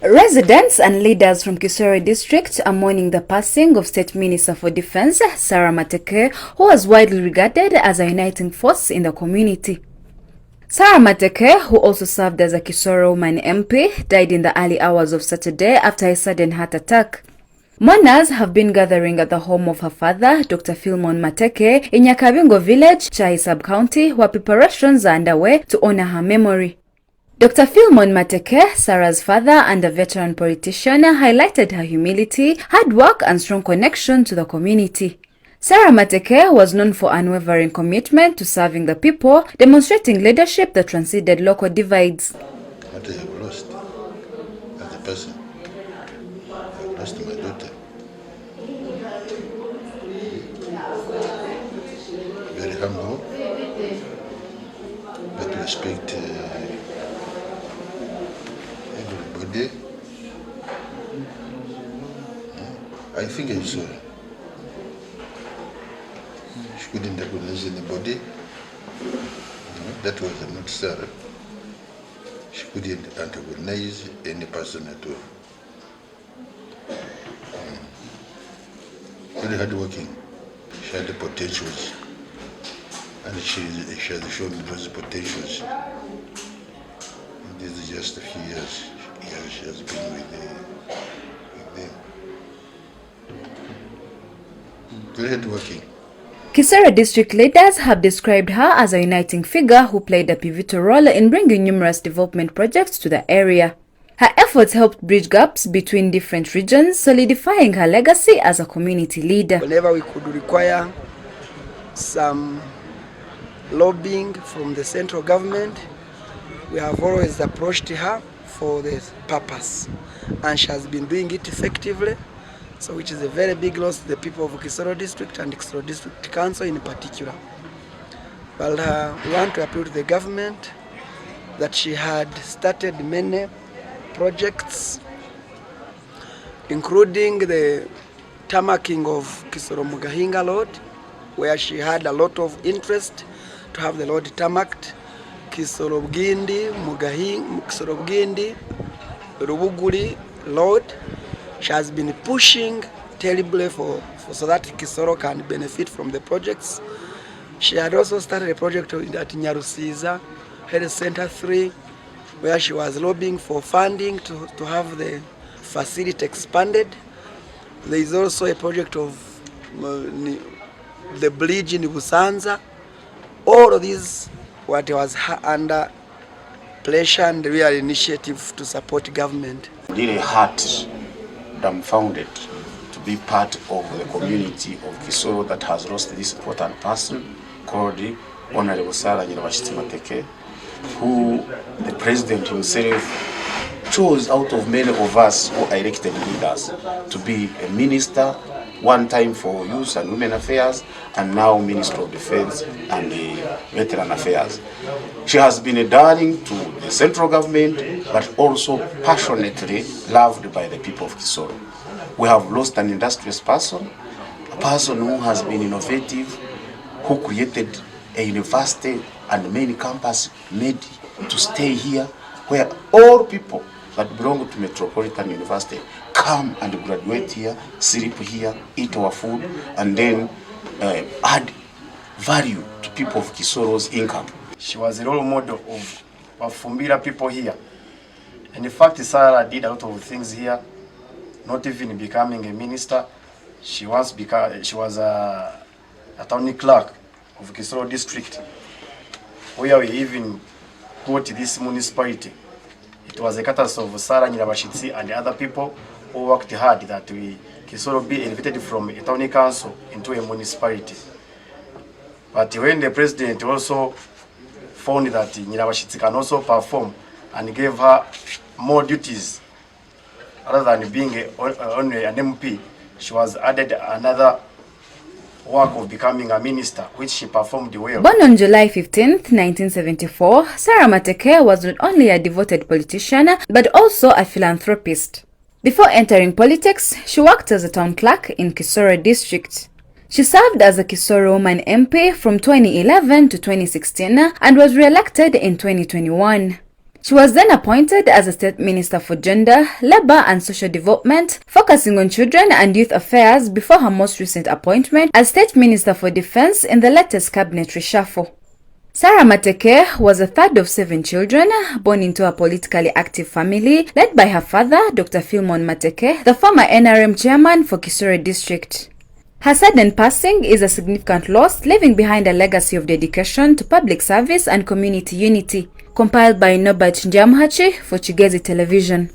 Residents and leaders from Kisoro district are mourning the passing of State Minister for Defense, Sarah Mateke, who was widely regarded as a uniting force in the community. Sarah Mateke, who also served as a Kisoro Woman MP, died in the early hours of Saturday after a sudden heart attack. Mourners have been gathering at the home of her father, Dr. Philemon Mateke, in Nyakabingo village, Chai sub-county, where preparations are underway to honor her memory. Dr. Philemon Mateke, Sarah's father and a veteran politician, highlighted her humility, hard work and strong connection to the community. Sarah Mateke was known for unwavering commitment to serving the people, demonstrating leadership that transcended local divides. What I have lost as a person, I have lost my daughter. Very humble, but respect everybody. I think I saw her. She couldn't recognize anybody. That was not Sarah. She couldn't antagonize any person at all. Very hardworking. She had the potentials, and she has shown those potentials. This is just a few years she has been with them. Very hardworking. Kisoro district leaders have described her as a uniting figure who played a pivotal role in bringing numerous development projects to the area. Her efforts helped bridge gaps between different regions, solidifying her legacy as a community leader. Whenever we could require some lobbying from the central government, we have always approached her for this purpose, and she has been doing it effectively. So which is a very big loss to the people of Kisoro district and Kisoro district council in particular. But we want to appeal to the government that she had started many projects, including the tarmacking of Kisoro Mugahinga Road, where she had a lot of interest to have the road tarmacked. Kisoro Bugindi, Kisoro Bugindi, Rubuguri Road. She has been pushing terribly so that Kisoro can benefit from the projects. She had also started a project at Nyarusiza, Health Center 3, where she was lobbying for funding to have the facility expanded. There is also a project of the bridge in Busanza. All of these what was under pressure and real initiative to support government. Really hurt, dumbfounded to be part of the community of Kisoro that has lost this important person called Honorable Sarah Mateke, who the president himself chose out of many of us who are elected leaders to be a minister, one time for Youth and Women Affairs, and now Minister of Defense and Veteran Affairs. She has been a darling to the central government, but also passionately loved by the people of Kisoro. We have lost an industrious person, a person who has been innovative, who created a university and many campuses made to stay here, where all people that belong to Metropolitan University come and graduate here, sleep here, eat our food, and then add value to people of Kisoro's income. She was a role model of Fumbira people here. And in fact, Sarah did a lot of things here, not even becoming a minister. She was a attorney clerk of Kisoro district, where we even got this municipality. It was a catastrophe of Sarah Nyirabashitsi and other people who worked hard that Kisoro be elevated from a county council into a municipality. But when the president also found that Nyirabashitsi can also perform and gave her more duties, rather than being only an MP, she was added another work of becoming a minister, which she performed well. Born on July 15, 1974, Sarah Mateke was not only a devoted politician, but also a philanthropist. Before entering politics, she worked as a town clerk in Kisoro district. She served as a Kisoro Woman MP from 2011 to 2016 and was re-elected in 2021. She was then appointed as a State Minister for Gender, Labour and Social Development, focusing on children and youth affairs before her most recent appointment as State Minister for Defence in the latest cabinet reshuffle. Sarah Mateke was the third of 7 children, born into a politically active family led by her father, Dr. Philemon Mateke, the former NRM chairman for Kisoro district. Her sudden passing is a significant loss, leaving behind a legacy of dedication to public service and community unity. Compiled by Norbert Njamhachi for Kigezi Television.